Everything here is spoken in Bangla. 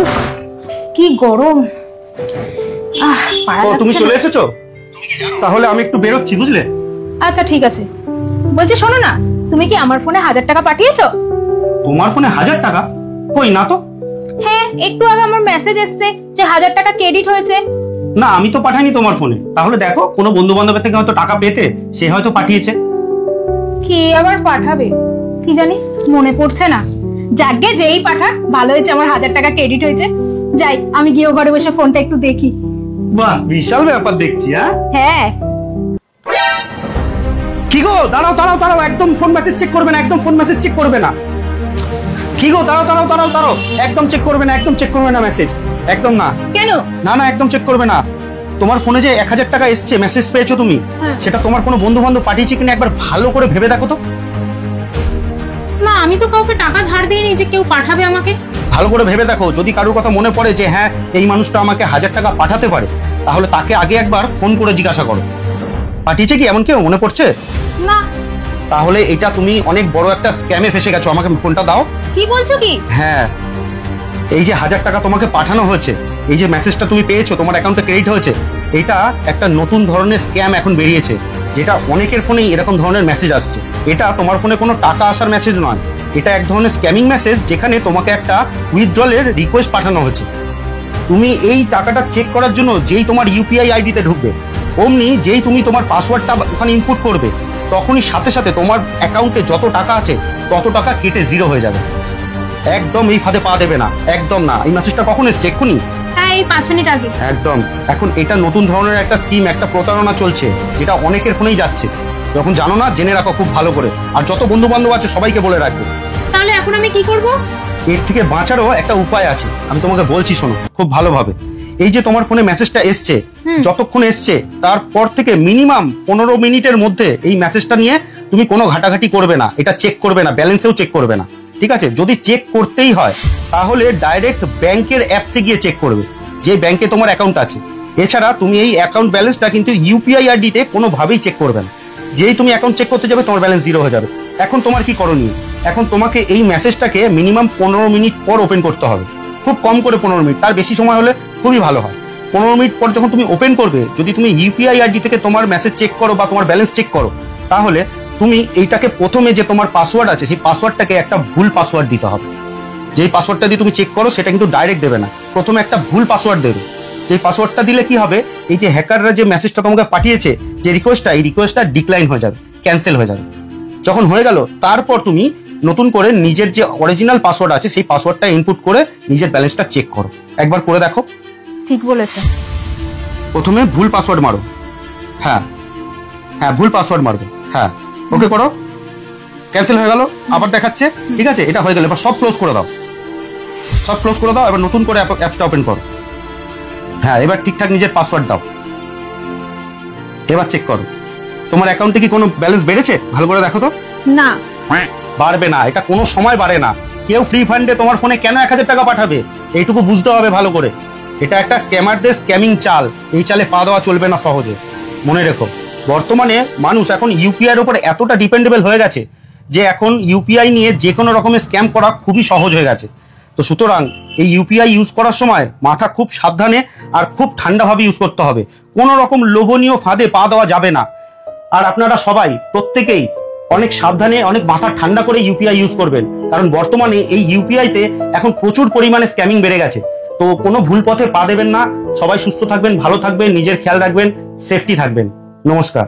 উফ কি গরম। তুমি চলে এসেছো? তাহলে আমি একটু বেরোচ্ছি, বুঝলে? আচ্ছা ঠিক আছে। বলছি শোনো না, তুমি কি আমার ফোনে 1000 টাকা পাঠিয়েছো? তোমার ফোনে 1000 টাকা? কই না তো। হ্যাঁ, একটু আগে আমার মেসেজ এসেছে যে 1000 টাকা ক্রেডিট হয়েছে। না, আমি তো পাঠাইনি তোমার ফোনে। তাহলে দেখো, কোনো বন্ধু বান্ধবের থেকে হয়তো টাকা পেতে সে হয়তো পাঠিয়েছে। কে আবার পাঠাবে কি জানি, মনে পড়ছে না। যাগ্গে যেই পাঠাক, ভালো হয়েছে আমার 1000 টাকা ক্রেডিট হয়েছে। যাই, আমি গিয়ে ঘরে বসে ফোনটা একটু দেখি। বাহ, বিশাল ব্যাপার দেখছি। হ্যাঁ কি গো, দাঁড়াও দাঁড়াও দাঁড়াও, একদম ফোন মেসেজ চেক করবে না, একদম ফোন মেসেজ চেক করবে না। কি গো, দাঁড়াও দাঁড়াও দাঁড়াও দাঁড়াও, একদম চেক করবে না, একদম চেক করবে না মেসেজ, একদম না। কেন? না না, একদম চেক করবে না। তোমার ফোনে যে 1000 টাকা এসছে, মেসেজ পেয়েছো তুমি, সেটা তোমার কোনো বন্ধু বান্ধব পাঠিয়েছে কিনা একবার ভালো করে ভেবে দেখো তো। না, আমি তো কাউকে টাকা ধার দিইনি যে কেউ পাঠাবে আমাকে। ভালো করে ভেবে দেখো, যদি কারোর কথা মনে পড়ে যে হ্যাঁ এই মানুষটা আমাকে 1000 টাকা পাঠাতে পারে, তাহলে তাকে আগে একবার ফোন করে জিজ্ঞাসা করো পাঠিয়েছে কি, এমন কেউ মনে পড়ছে না। তাহলে এটা তুমি অনেক বড় একটা স্ক্যামে ফেসে গেছো। আমাকে ফোনটা দাও। কি বলছো কি? হ্যাঁ, এই যে 1000 টাকা তোমাকে পাঠানো হয়েছে, এই যে মেসেজটা তুমি পেয়েছো, তোমার অ্যাকাউন্টে ক্রেডিট হয়েছে, এটা একটা নতুন ধরনের স্ক্যাম এখন বেরিয়েছে, যেটা অনেকের ফোনেই এরকম ধরনের মেসেজ আসছে। এটা তোমার ফোনে কোনো টাকা আসার মেসেজ নয়, এটা এক ধরনের স্ক্যামিং মেসেজ, যেখানে তোমাকে একটা উইথড্রলের রিকোয়েস্ট পাঠানো হয়েছে। তুমি এই টাকাটা চেক করার জন্য যেই তোমার ইউপিআই আইডিতে ঢুকবে, অমনি যেই তুমি তোমার পাসওয়ার্ডটা ওখানে ইনপুট করবে, তখনই সাথে সাথে তোমার অ্যাকাউন্টে যত টাকা আছে তত টাকা কেটে জিরো হয়ে যাবে। একদম এই ফাঁদে পা দেবে না, একদম না। এই মেসেজটা কখন এসছে? এক্ষুনি? হ্যাঁ, এই 5 মিনিট আগে। একদম। এখন এটা নতুন ধরনের একটা স্কিম, একটা প্রতারণা চলছে, এটা অনেকের ফোনেই যাচ্ছে। যখন জানো না, জেনে রাখো খুব ভালো করে, আর যত বন্ধু বান্ধব আছে সবাইকে বলে রাখবে। তাহলে এখন আমি কি করব? এর থেকে বাঁচারও একটা উপায় আছে, আমি তোমাকে বলছি, শোনো খুব ভালোভাবে। এই যে তোমার ফোনে মেসেজটা এসছে, যতক্ষণ এসছে তারপর থেকে মিনিমাম 15 মিনিটের মধ্যে এই মেসেজটা নিয়ে তুমি কোনো ঘাটাঘাটি করবে না, এটা চেক করবে না, ব্যালেন্সেও চেক করবে না, ঠিক আছে? যদি চেক করতেই হয় তাহলে ডাইরেক্ট ব্যাংকের অ্যাপসে গিয়ে চেক করবে, যে ব্যাংকে তোমার অ্যাকাউন্ট আছে। এছাড়া তুমি এই অ্যাকাউন্ট ব্যালেন্সটা কিন্তু ইউপিআই আইডিতে কোনোভাবেই চেক করবে না। যেই তুমি অ্যাকাউন্ট চেক করতে যাবে, তোমার ব্যালেন্স জিরো হয়ে যাবে। এখন তোমার কি করণীয়? এখন তোমাকে এই মেসেজটাকে মিনিমাম 15 মিনিট পর ওপেন করতে হবে, খুব কম করে 15 মিনিট, তার বেশি সময় হলে খুবই ভালো হয়। 15 মিনিট পর যখন তুমি ওপেন করবে, যদি তুমি ইউপিআই আইডি থেকে তোমার মেসেজ চেক করো বা তোমার ব্যালেন্স চেক করো, তাহলে তুমি এইটাকে প্রথমে যে তোমার পাসওয়ার্ড আছে, সেই পাসওয়ার্ডটাকে একটা ভুল পাসওয়ার্ড দিতে হবে। যেই পাসওয়ার্ডটা দিয়ে তুমি চেক করো, সেটা কিন্তু ডাইরেক্ট দেবে না, প্রথমে একটা ভুল পাসওয়ার্ড দেবে। যেই পাসওয়ার্ডটা দিলে কি হবে, এই যে হ্যাকাররা যে মেসেজটা তোমাকে পাঠিয়েছে, যে রিকোয়েস্টটা, এই রিকোয়েস্টটা ডিক্লাইন হয়ে যাবে, ক্যান্সেল হয়ে যাবে। যখন হয়ে গেল, তারপর তুমি নতুন করে নিজের যে অরিজিনাল পাসওয়ার্ড আছে, সেই পাসওয়ার্ডটা ইনপুট করে নিজের ব্যালেন্সটা চেক করো। একবার করে দেখো। ঠিক বলেছো। প্রথমে ভুল পাসওয়ার্ড মারো। হ্যাঁ হ্যাঁ, ভুল পাসওয়ার্ড মারবে। হ্যাঁ, ওকে করো। ক্যান্সেল হয়ে গেল, আবার দেখাচ্ছে। ঠিক আছে, এটা হয়ে গেল। এবার সব ক্লোজ করে দাও, সব ক্লোজ করে দাও। এবার নতুন করে অ্যাপটা ওপেন করো। হ্যাঁ, এবার ঠিকঠাক নিজের পাসওয়ার্ড দাও। এবার চেক করো তোমার অ্যাকাউন্টে কি কোনো ব্যালেন্স বেড়েছে, ভালো করে দেখো তো। না, বাড়বে না, এটা কোনো সময় বাড়ে না। কেউ ফ্রি ফান্ডে তোমার ফোনে কেন 1000 টাকা পাঠাবে, এইটুকু বুঝতে হবে ভালো করে। এটা একটা স্ক্যামারদের স্ক্যামিং চাল, এই চালে পা দেওয়া চলবে না সহজে। মনে রেখো, বর্তমানে মানুষ এখন ইউপিআই এর উপর এতটা ডিপেন্ডেবল হয়ে গেছে যে এখন ইউপিআই নিয়ে যে কোনো রকমের স্ক্যাম করা খুবই সহজ হয়ে গেছে। তো সুতরাং এই ইউপিআই ইউজ করার সময় মাথা খুব সাবধানে আর খুব ঠান্ডাভাবে ইউজ করতে হবে। কোনো রকম লোভনীয় ফাঁদে পা দেওয়া যাবে না। আর আপনারা সবাই প্রত্যেকেই অনেক সাবধানে, অনেক মাথা ঠান্ডা করে ইউপিআই ইউজ করবেন, কারণ বর্তমানে এই ইউপিআইতে এখন প্রচুর পরিমাণে স্ক্যামিং বেড়ে গেছে। তো কোনো ভুল পথে পা দেবেন না। সবাই সুস্থ থাকবেন, ভালো থাকবেন, নিজের খেয়াল রাখবেন, সেফটি থাকবেন। নমস্কার।